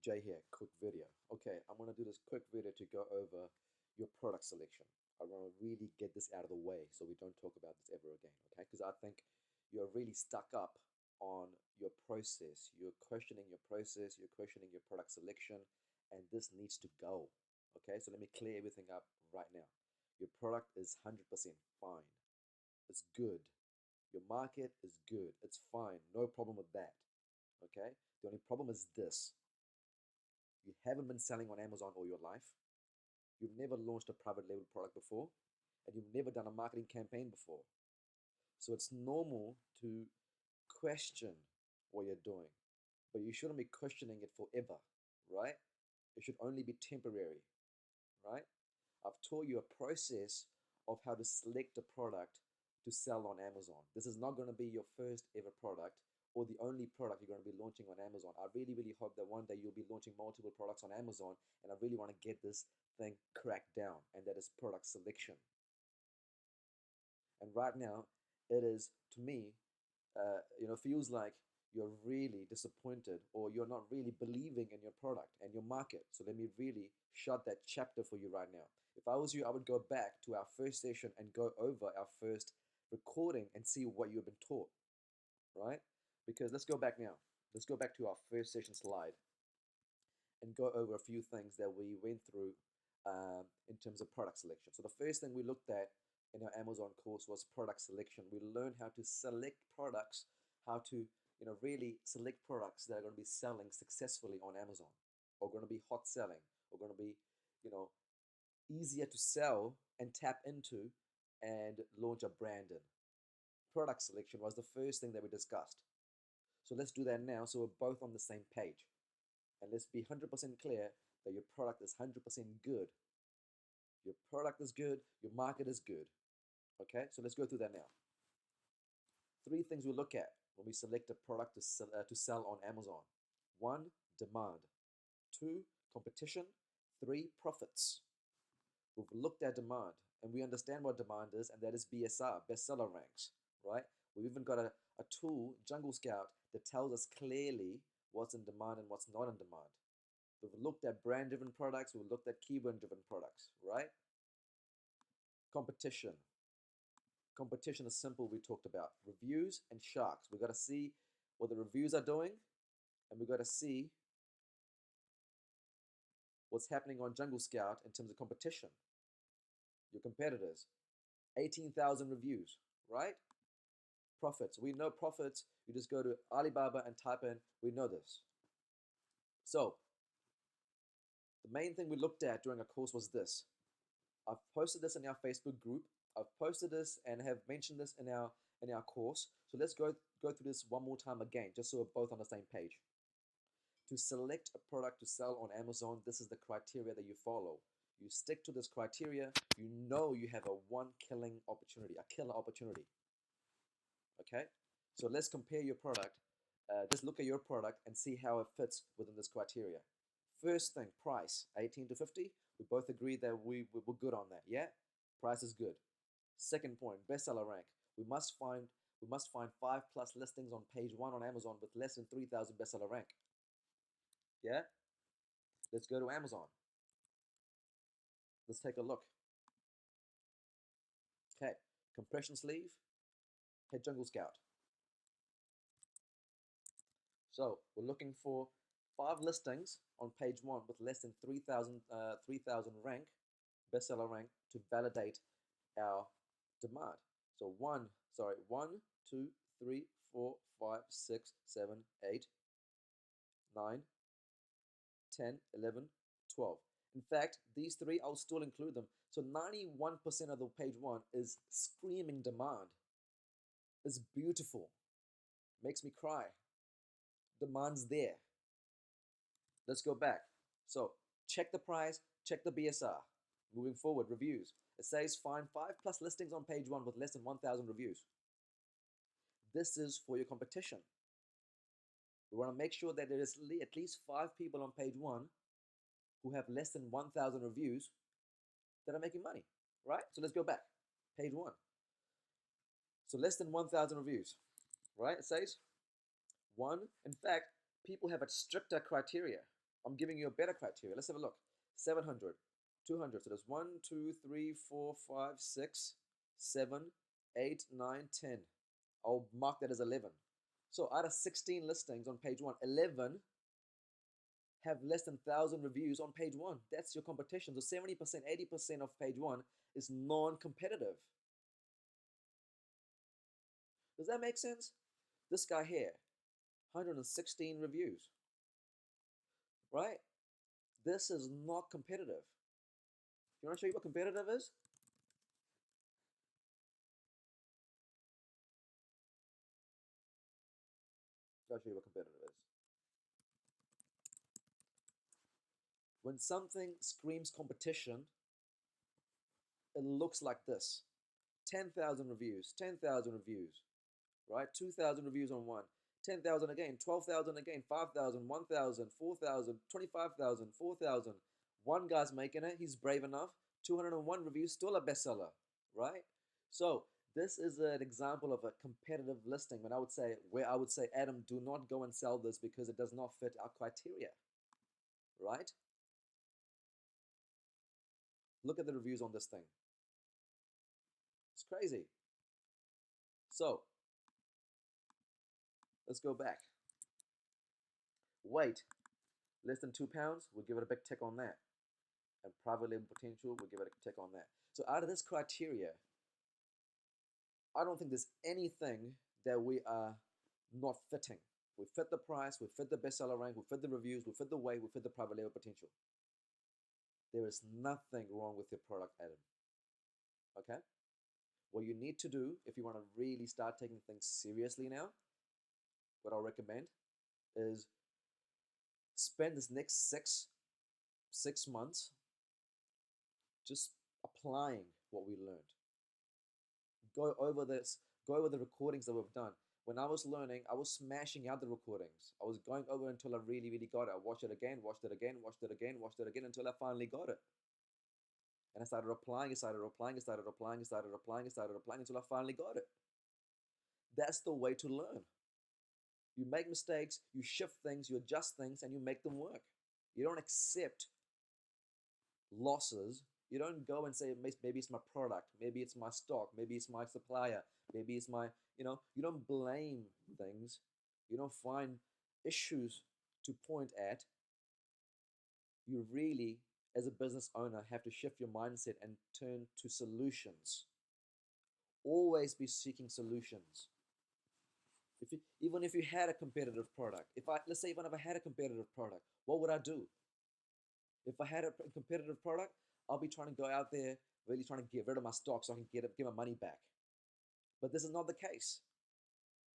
Jay here, quick video. Okay, I'm gonna do this quick video to go over your product selection. I want to really get this out of the way so we don't talk about this ever again, okay? Because I think you're really stuck up on your process. You're questioning your process, you're questioning your product selection, and this needs to go, okay? So let me clear everything up right now. Your product is 100% fine. It's good. Your market is good. It's fine. No problem with that, okay? The only problem is this. You haven't been selling on Amazon all your life. You've never launched a private label product before, and you've never done a marketing campaign before. So it's normal to question what you're doing, but you shouldn't be questioning it forever, right? It should only be temporary, right? I've taught you a process of how to select a product to sell on Amazon. This is not going to be your first ever product or the only product you're going to be launching on Amazon. I really, really hope that one day you'll be launching multiple products on Amazon, and I really want to get this thing cracked down, and that is product selection. And right now, it is, to me, feels like you're really disappointed or you're not really believing in your product and your market. So let me really shut that chapter for you right now. If I was you, I would go back to our first session and go over our first recording and see what you've been taught, right? Because let's go back now. Let's go back to our first session slide and go over a few things that we went through in terms of product selection. So the first thing we looked at in our Amazon course was product selection. We learned how to select products, how to really select products that are going to be selling successfully on Amazon, or going to be hot selling, or going to be you know easier to sell and tap into and launch a brand in. Product selection was the first thing that we discussed. So let's do that now so we're both on the same page. And let's be 100% clear that your product is 100% good. Your product is good, your market is good. Okay, so let's go through that now. Three things we look at when we select a product to sell on Amazon. One, demand. Two, competition. Three, profits. We've looked at demand and we understand what demand is, and that is BSR, bestseller ranks, right? We've even got a tool, Jungle Scout, that tells us clearly what's in demand and what's not in demand. We've looked at brand-driven products, we've looked at keyword-driven products, right? Competition. Competition is simple, we talked about. Reviews and sharks. We've got to see what the reviews are doing, and we've got to see what's happening on Jungle Scout in terms of competition. Your competitors. 18,000 reviews, right? Profits. We know profits. You just go to Alibaba and type in, we know this. So, the main thing we looked at during our course was this. I've posted this in our Facebook group. I've posted this and have mentioned this in our course. So let's go through this one more time again, just so we're both on the same page. To select a product to sell on Amazon, this is the criteria that you follow. You stick to this criteria, you know you have a killer opportunity. Okay? So let's compare your product. Just look at your product and see how it fits within this criteria. First thing, price, 18 to 50. We both agree that we're good on that, yeah? Price is good. Second point, bestseller rank. We must find 5+ listings on page 1 on Amazon with less than 3,000 bestseller rank. Yeah? Let's go to Amazon. Let's take a look. Okay, compression sleeve, head Jungle Scout. So we're looking for 5 listings on page 1 with less than 3,000 rank, bestseller rank, to validate our demand. So 1, 2, 3, 4, 5, 6, 7, 8, 9, 10, 11, 12. In fact, these 3, I'll still include them. So 91% of the page 1 is screaming demand. It's beautiful. Makes me cry. Demand's there. Let's go back. So check the price, check the BSR. Moving forward, reviews. It says find 5+ listings on page 1 with less than 1,000 reviews. This is for your competition. We want to make sure that there is at least 5 people on page 1 who have less than 1,000 reviews that are making money, right? So let's go back. Page 1. So less than 1,000 reviews, right? It says 1. In fact, people have a stricter criteria I'm giving you a better criteria. Let's have a look. 700, 200. So there's 1, 2, 3, 4, 5, 6, 7, 8, 9, 10. I'll mark that as 11. So out of 16 listings on page 1, 11 have less than 1,000 reviews on page 1. That's your competition. So 70%, 80% of page 1 is non-competitive. Does that make sense? This guy here, 116 reviews, right? This is not competitive. You want to show you what competitive is? I'll show you what competitive is. When something screams competition, it looks like this. 10,000 reviews, 10,000 reviews, right? 2,000 reviews on one, 10,000 again, 12,000 again, 5,000, 1,000, 4,000, 25,000, 4,000. One guy's making it, he's brave enough. 201 reviews, still a bestseller, right? So this is an example of a competitive listing when I would say, Adam, do not go and sell this because it does not fit our criteria, right? Look at the reviews on this thing. It's crazy. So let's go back. Weight, less than 2 pounds, we'll give it a big tick on that. And private label potential, we'll give it a tick on that. So out of this criteria, I don't think there's anything that we are not fitting. We fit the price, we fit the bestseller rank, we fit the reviews, we fit the weight, we fit the private label potential. There is nothing wrong with your product, Adam. Okay? What you need to do, if you want to really start taking things seriously now, what I'll recommend is spend this next six months just applying what we learned. Go over this, go over the recordings that we've done. When I was learning, I was smashing out the recordings. I was going over until I really, really got it. I watched it again, watched it again, watched it again, watched it again until I finally got it. And I started applying, I started applying, I started applying, I started applying, I started applying until I finally got it. That's the way to learn. You make mistakes, you shift things, you adjust things, and you make them work. You don't accept losses. You don't go and say, maybe it's my product, maybe it's my stock, maybe it's my supplier, maybe it's my, you don't blame things. You don't find issues to point at. You really, as a business owner, have to shift your mindset and turn to solutions. Always be seeking solutions. Even if you had a competitive product, let's say even if I had a competitive product, what would I do? If I had a competitive product, I'll be trying to go out there, really trying to get rid of my stock so I can get my money back. But this is not the case.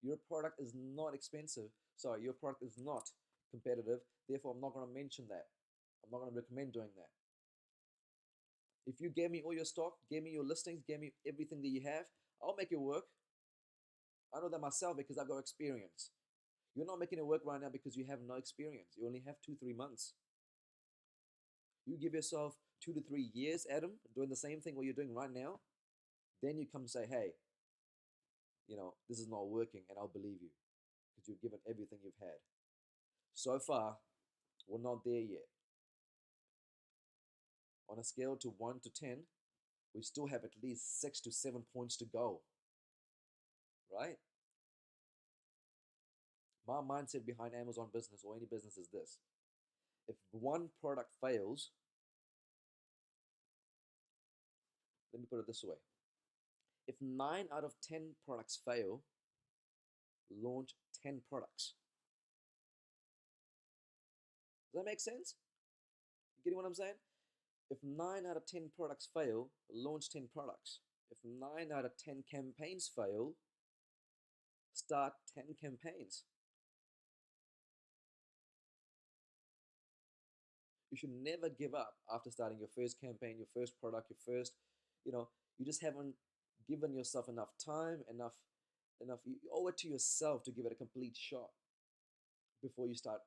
Your product is not expensive. Sorry, your product is not competitive. Therefore, I'm not going to mention that. I'm not going to recommend doing that. If you gave me all your stock, gave me your listings, gave me everything that you have, I'll make it work. I know that myself because I've got experience. You're not making it work right now because you have no experience. You only have 2-3 months. You give yourself 2 to 3 years, Adam, doing the same thing what you're doing right now. Then you come and say, hey, this is not working, and I'll believe you because you've given everything you've had. So far, we're not there yet. On a scale to 1 to 10, we still have at least 6 to 7 points to go, right? My mindset behind Amazon business or any business is this. If one product fails, let me put it this way. If 9 out of 10 products fail, launch 10 products. Does that make sense? You getting what I'm saying? If 9 out of 10 products fail, launch 10 products. If 9 out of 10 campaigns fail, start 10 campaigns. You should never give up after starting your first campaign, your first product, your first, you just haven't given yourself enough time, enough, you owe it to yourself to give it a complete shot before you start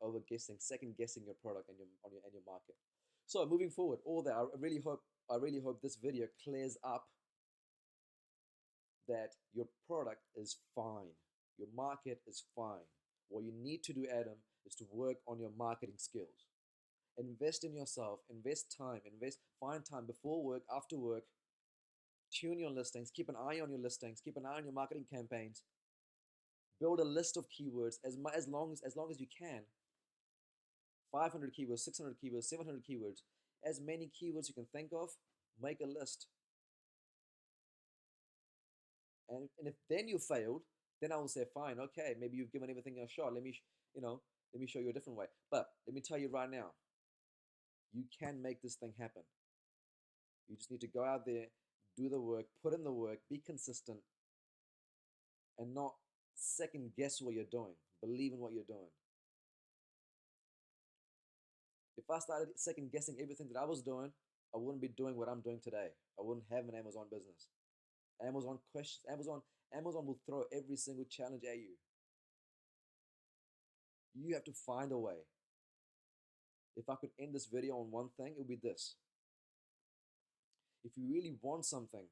second guessing your product and your market. So moving forward, all that, I really hope this video clears up that your product is fine. Your market is fine. What you need to do, Adam, is to work on your marketing skills. Invest in yourself, invest time, find time before work, after work, tune your listings, keep an eye on your listings, keep an eye on your marketing campaigns, build a list of keywords as long as you can. 500 keywords, 600 keywords, 700 keywords, as many keywords you can think of, make a list. And if then you failed, then I will say, fine, okay, maybe you've given everything a shot. Let me show you a different way. But let me tell you right now, you can make this thing happen. You just need to go out there, do the work, put in the work, be consistent, and not second guess what you're doing. Believe in what you're doing. If I started second guessing everything that I was doing, I wouldn't be doing what I'm doing today. I wouldn't have an Amazon business. Amazon questions, Amazon will throw every single challenge at you. You have to find a way. If I could end this video on one thing, it would be this. If you really want something,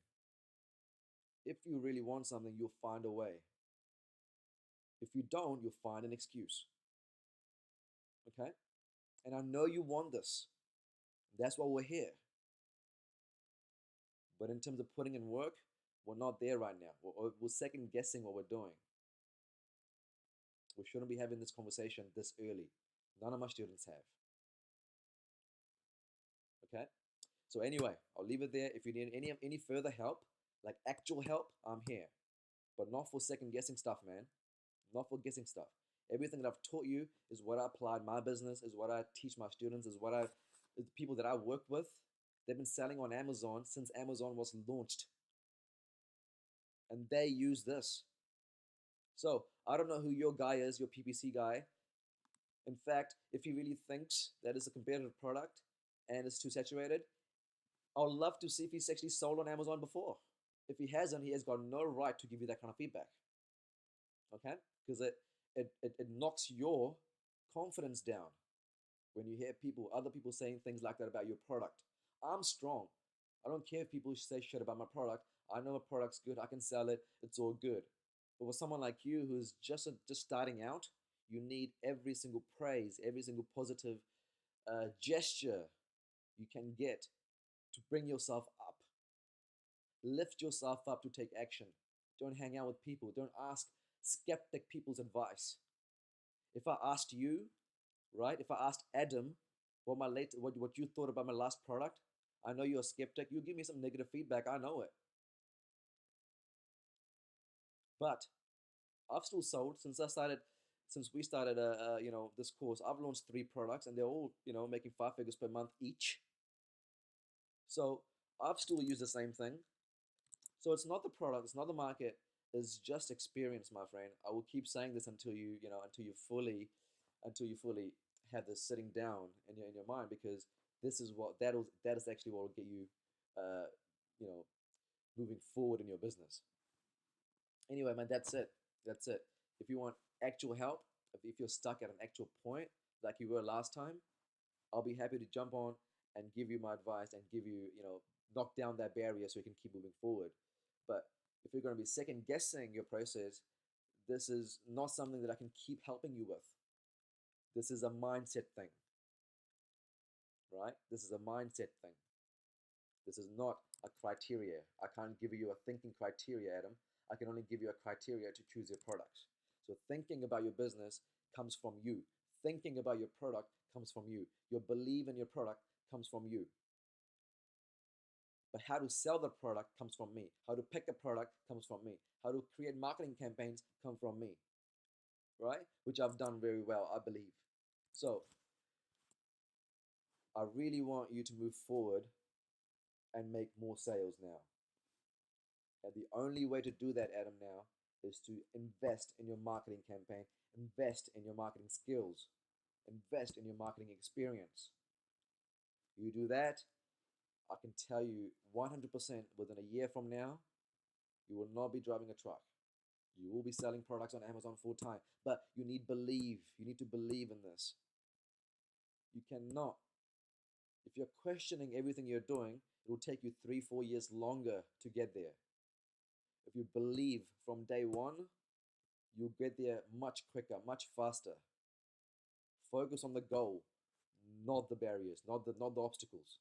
you'll find a way. If you don't, you'll find an excuse. Okay? And I know you want this. That's why we're here. But in terms of putting in work, we're not there right now. We're second guessing what we're doing. We shouldn't be having this conversation this early. None of my students have. Okay? So anyway, I'll leave it there. If you need any further help, like actual help, I'm here. But not for second guessing stuff, man. Not for guessing stuff. Everything that I've taught you is what I apply in my business, is what I teach my students, is the people that I work with. They've been selling on Amazon since Amazon was launched. And they use this. So I don't know who your guy is, your PPC guy. In fact, if he really thinks that it's a competitive product and it's too saturated, I'd love to see if he's actually sold on Amazon before. If he hasn't, he has got no right to give you that kind of feedback. Okay? Because it knocks your confidence down when you hear other people saying things like that about your product. I'm strong. I don't care if people say shit about my product. I know my product's good. I can sell it. It's all good. But for someone like you who's just starting out, you need every single praise, every single positive gesture you can get to bring yourself up. Lift yourself up to take action. Don't hang out with people. Don't ask skeptic people's advice. If I asked you, right? If I asked Adam what you thought about my last product, I know you're a skeptic. You give me some negative feedback. I know it. But I've still sold since we started this course. I've launched 3 products and they're all making 5 figures per month each. So I've still used the same thing. So it's not the product, it's not the market, it's just experience, my friend. I will keep saying this until you fully have this sitting down in your mind, because this is that is actually what will get you you know moving forward in your business. Anyway, man, that's it. That's it. If you want actual help, if you're stuck at an actual point like you were last time, I'll be happy to jump on and give you my advice and give you, knock down that barrier so you can keep moving forward. But if you're going to be second guessing your process, this is not something that I can keep helping you with. This is a mindset thing, right? This is a mindset thing. This is not a criteria. I can't give you a thinking criteria, Adam. I can only give you a criteria to choose your products. So thinking about your business comes from you. Thinking about your product comes from you. Your belief in your product comes from you. But how to sell the product comes from me. How to pick a product comes from me. How to create marketing campaigns come from me, right? Which I've done very well, I believe. So I really want you to move forward and make more sales now. And the only way to do that, Adam, now is to invest in your marketing campaign, invest in your marketing skills, invest in your marketing experience. You do that, I can tell you 100% within a year from now, you will not be driving a truck. You will be selling products on Amazon full time. But you need believe. You need to believe in this. You cannot. If you're questioning everything you're doing, it will take you 3-4 years longer to get there. If you believe from day one, you'll get there much quicker, much faster. Focus on the goal, not the barriers, not the obstacles.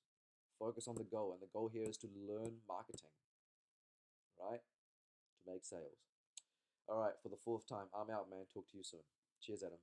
Focus on the goal, and the goal here is to learn marketing, right? To make sales. All right, for the fourth time, I'm out, man. Talk to you soon. Cheers, Adam.